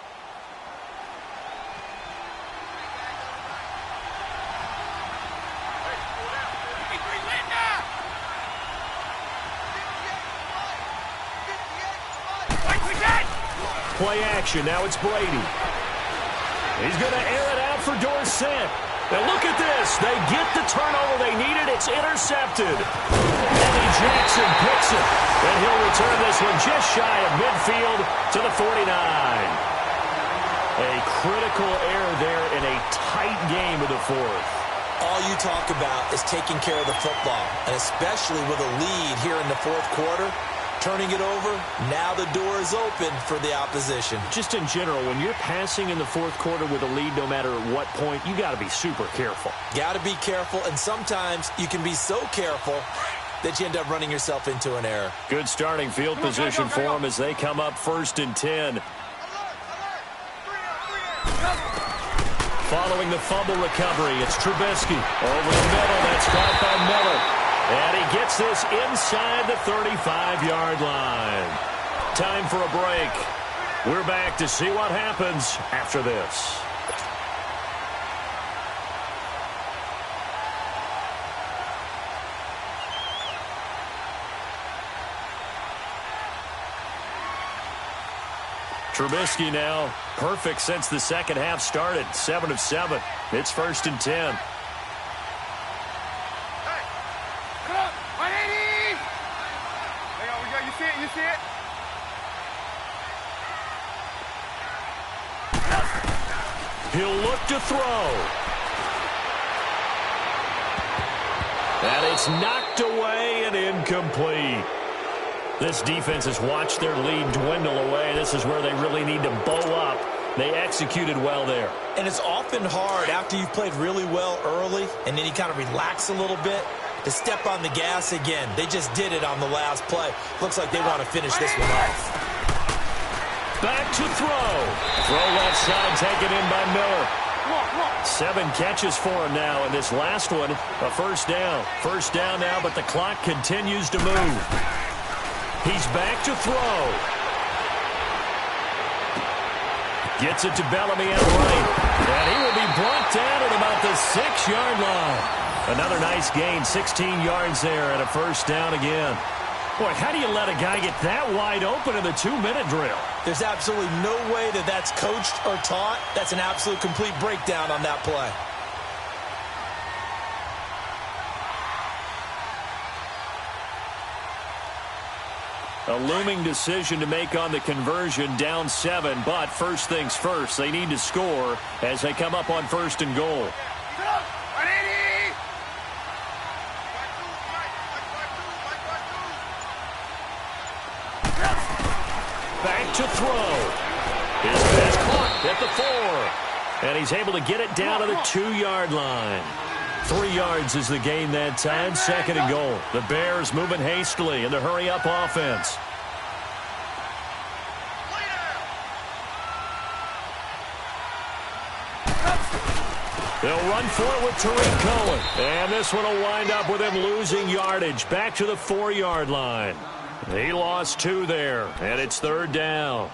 Play action. Now it's Brady. He's going to air it out for Dorsett. Now look at this. They get the turnover they needed. It's intercepted. Eddie Jackson picks it. And he'll return this one just shy of midfield to the 49. A critical error there in a tight game of the fourth. All you talk about is taking care of the football, and especially with a lead here in the fourth quarter. Turning it over, now the door is open for the opposition. Just in general, when you're passing in the fourth quarter with a lead, no matter at what point, you got to be super careful. Got to be careful, and sometimes you can be so careful that you end up running yourself into an error. Good starting field position for them as they come up 1st and 10. Following the fumble recovery, it's Trubisky. Over the middle, that's caught by Miller. And he gets this inside the 35-yard line. Time for a break. We're back to see what happens after this. Trubisky now, perfect since the second half started. 7 of 7. It's 1st and 10. You see it? He'll look to throw. And it's knocked away and incomplete. This defense has watched their lead dwindle away. This is where they really need to bow up. They executed well there. And it's often hard after you've played really well early and then you kind of relax a little bit to step on the gas again. They just did it on the last play. Looks like they want to finish this one off. Back to throw. Throw left side taken in by Miller. 7 catches for him now, and this last one, a first down. First down now, but the clock continues to move. He's back to throw. Gets it to Bellamy out right. And he will be brought down at about the 6-yard line. Another nice gain, 16 yards there, and a first down again. Boy, how do you let a guy get that wide open in the 2-minute drill? There's absolutely no way that that's coached or taught. That's an absolute complete breakdown on that play. A looming decision to make on the conversion, down 7, but first things first, they need to score as they come up on 1st and goal. Back to throw. His pass caught at the 4. And he's able to get it down to the 2-yard line. 3 yards is the gain that time. 2nd and goal. The Bears moving hastily in the hurry-up offense. They'll run for it with Tariq Cohen. And this one will wind up with him losing yardage. Back to the 4-yard line. He lost 2 there, and it's 3rd down.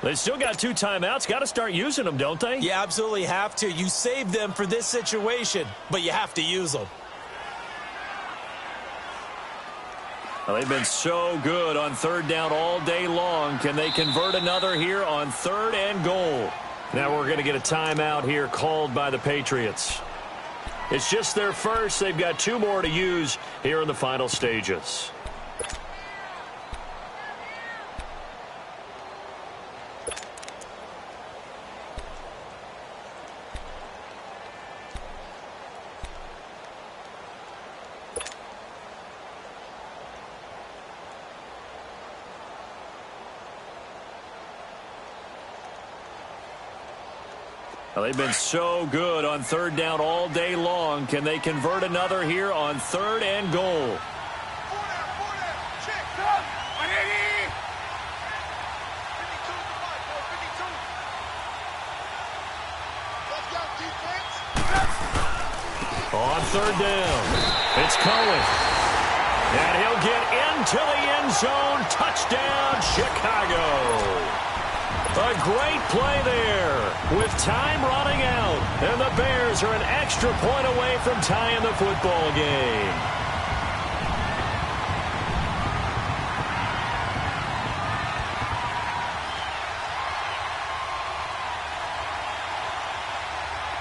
They still got 2 timeouts. Got to start using them, don't they? You absolutely have to. You save them for this situation, but you have to use them. Well, they've been so good on 3rd down all day long. Can they convert another here on 3rd and goal? Now we're going to get a timeout here called by the Patriots. It's just their first. They've got 2 more to use here in the final stages. Well, they've been so good on third down all day long. Can they convert another here on 3rd and goal? On 3rd down, it's Cohen. And he'll get into the end zone. Touchdown, Chicago. A great play there with time running out. And the Bears are an extra point away from tying the football game.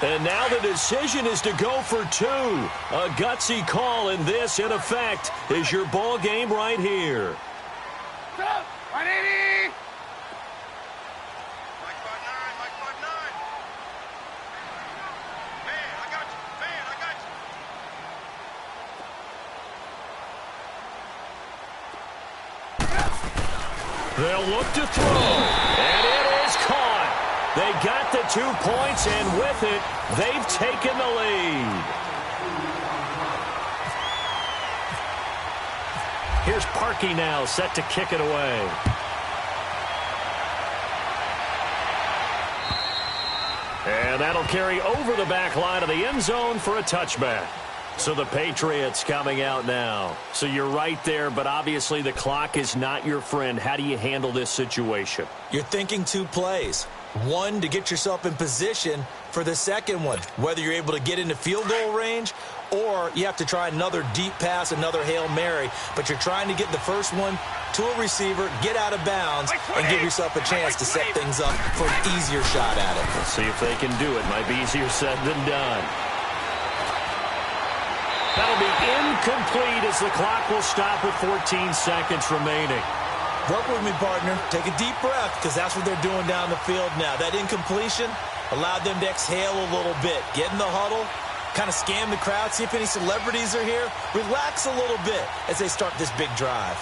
And now the decision is to go for 2. A gutsy call, and this, in effect, is your ball game right here. 180! They'll look to throw, and it is caught. They got the 2 points, and with it, they've taken the lead. Here's Parkey now, set to kick it away. And that'll carry over the back line of the end zone for a touchback. So the Patriots coming out now. So you're right there, but obviously the clock is not your friend. How do you handle this situation? You're thinking 2 plays. One, to get yourself in position for the second one, whether you're able to get into field goal range or you have to try another deep pass, another Hail Mary. But you're trying to get the first one to a receiver, get out of bounds, and give yourself a chance to set things up for an easier shot at it. Let's see if they can do it. Might be easier said than done. That'll be incomplete as the clock will stop with 14 seconds remaining. Work with me, partner. Take a deep breath, because that's what they're doing down the field now. That incompletion allowed them to exhale a little bit. Get in the huddle, kind of scan the crowd, see if any celebrities are here. Relax a little bit as they start this big drive.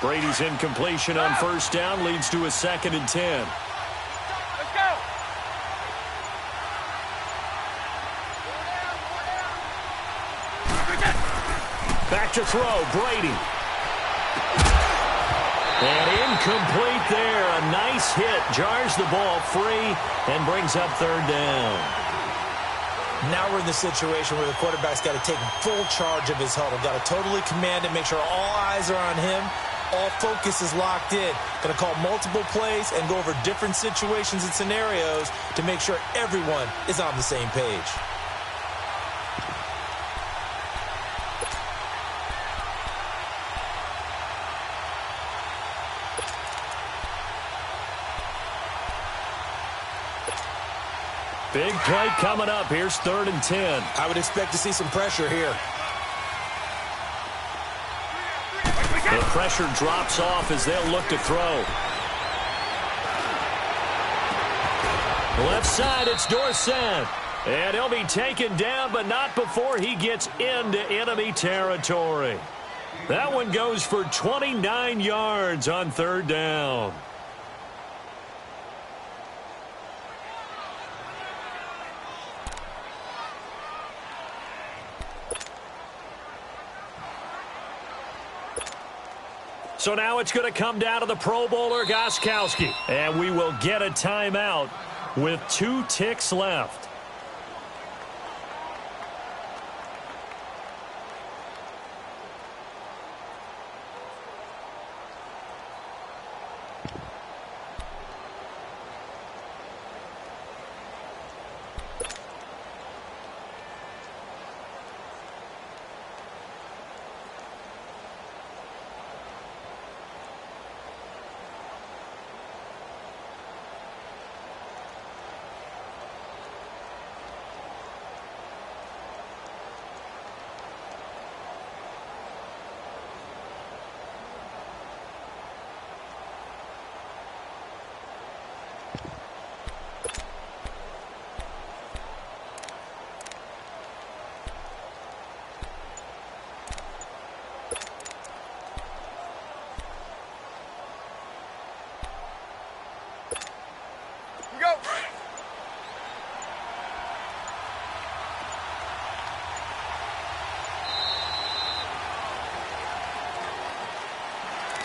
Brady's incompletion on first down leads to a 2nd and 10. Let's go! Back to throw, Brady. And incomplete there. A nice hit. Jars the ball free and brings up 3rd down. Now we're in the situation where the quarterback's got to take full charge of his huddle. Got to totally command it, make sure all eyes are on him. All focus is locked in. Going to call multiple plays and go over different situations and scenarios to make sure everyone is on the same page. Big play coming up. Here's 3rd and 10. I would expect to see some pressure here. The pressure drops off as they'll look to throw. Left side, it's Dorsett. And he'll be taken down, but not before he gets into enemy territory. That one goes for 29 yards on 3rd down. So now it's going to come down to the Pro Bowler, Gostkowski. And we will get a timeout with 2 ticks left.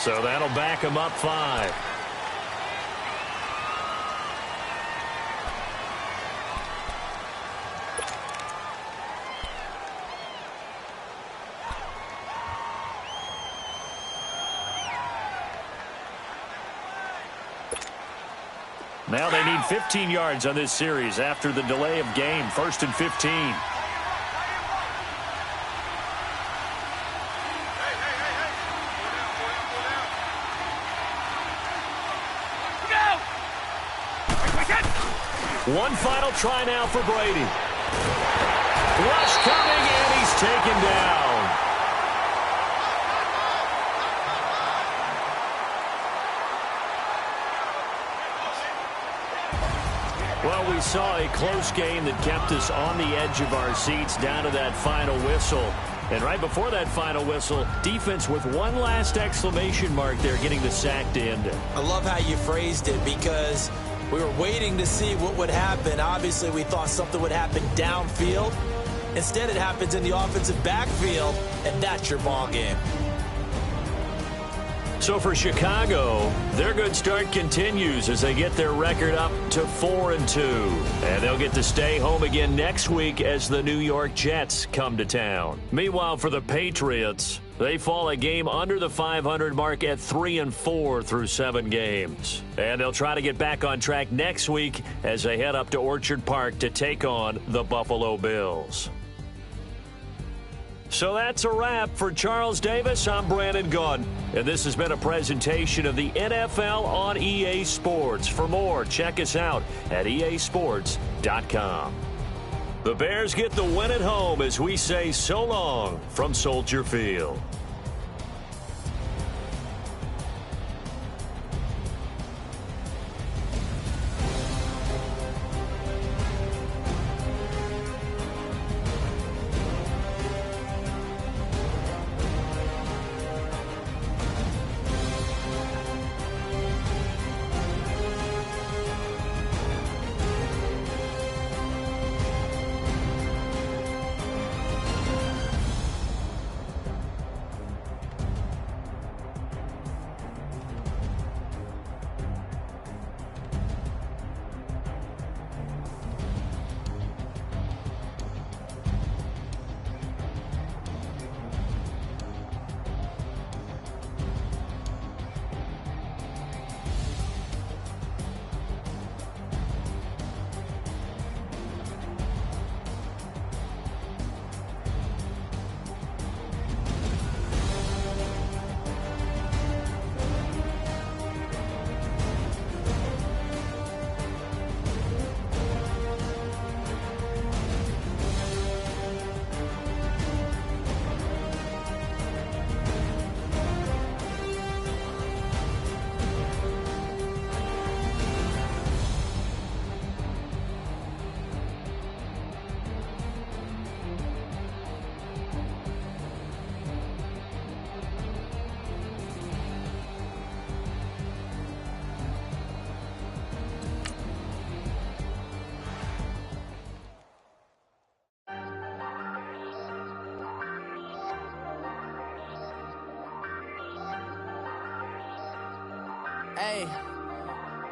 So that'll back them up 5. Now they need 15 yards on this series after the delay of game. 1st and 15. One final try now for Brady. Rush coming, and he's taken down. Well, we saw a close game that kept us on the edge of our seats down to that final whistle. And right before that final whistle, defense with one last exclamation mark there, getting the sack to end it. I love how you phrased it, because we were waiting to see what would happen. Obviously, we thought something would happen downfield. Instead, it happens in the offensive backfield, and that's your ball game. So for Chicago, their good start continues as they get their record up to 4-2. And they'll get to stay home again next week as the New York Jets come to town. Meanwhile, for the Patriots, they fall a game under the 500 mark at 3-4 through 7 games. And they'll try to get back on track next week as they head up to Orchard Park to take on the Buffalo Bills. So that's a wrap. For Charles Davis, I'm Brandon Gaudin, and this has been a presentation of the NFL on EA Sports. For more, check us out at easports.com. The Bears get the win at home as we say so long from Soldier Field.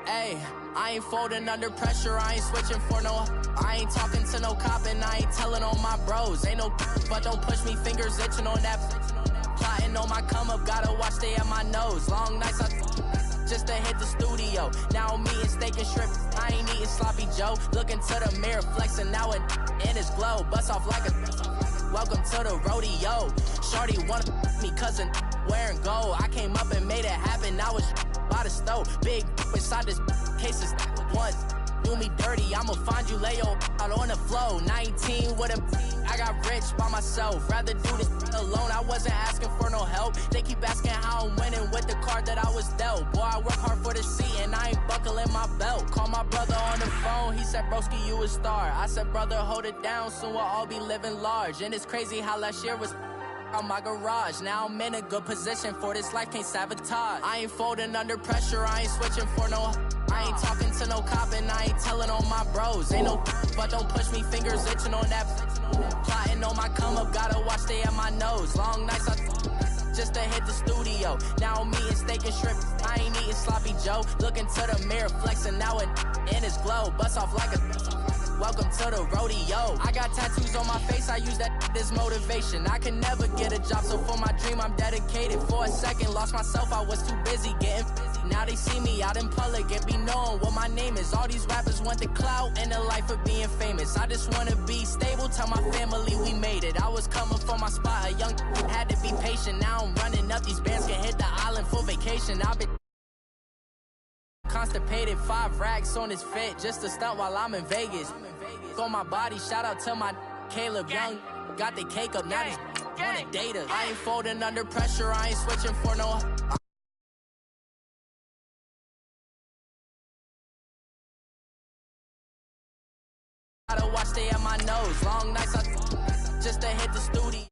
Hey, I ain't folding under pressure, I ain't switching for no. I ain't talking to no cop and I ain't telling on my bros. Ain't no but don't push me, fingers itching on that. Plotting on my come up, gotta watch stay at my nose. Long nights just to hit the studio. Now I'm eating steak and shrimp, I ain't eating sloppy Joe. Looking to the mirror, flexing now and in his glow. Bust off like a welcome to the rodeo. Shorty wanna me cousin wearing gold. I came up and made it happen, now it's by the stove. Big inside this cases once. Do me dirty, I'ma find you lay out on the flow. 19 with a I got rich by myself. Rather do this alone, I wasn't asking for no help. They keep asking how I'm winning with the card that I was dealt. Boy, I work hard for the seat and I ain't buckling my belt. Call my brother on the phone, he said, broski, you a star. I said, brother, hold it down, soon we'll all be living large. And it's crazy how last year was on my garage. Now I'm in a good position for this life, can't sabotage. I ain't folding under pressure, I ain't switching for no. I ain't talking to no cop and I ain't telling on my bros. Ain't no but don't push me, fingers itching on that. Plotting on my come up, gotta watch stay at my nose. Long nights just to hit the studio. Now I'm eating steak and shrimp, I ain't eating sloppy Joe. Looking to the mirror, flexing now and in his glow. Bust off like a welcome to the rodeo. I got tattoos on my face, I use that as motivation. I can never get a job, so for my dream I'm dedicated. For a second, lost myself, I was too busy getting busy. Now they see me out in public and be knowing what my name is. All these rappers want the clout and the life of being famous. I just wanna be stable, tell my family we made it. I was coming for my spot, a young had to be patient. Now I'm running up, these bands can hit the island for vacation. I've been constipated, 5 racks on his fit, just to stunt while I'm in Vegas. On my body, shout out to my Caleb Young. Got the cake up, now these wanna date us. I ain't folding under pressure, I ain't switching for no. Gotta watch, stay at my nose. Long nights, just to hit the studio.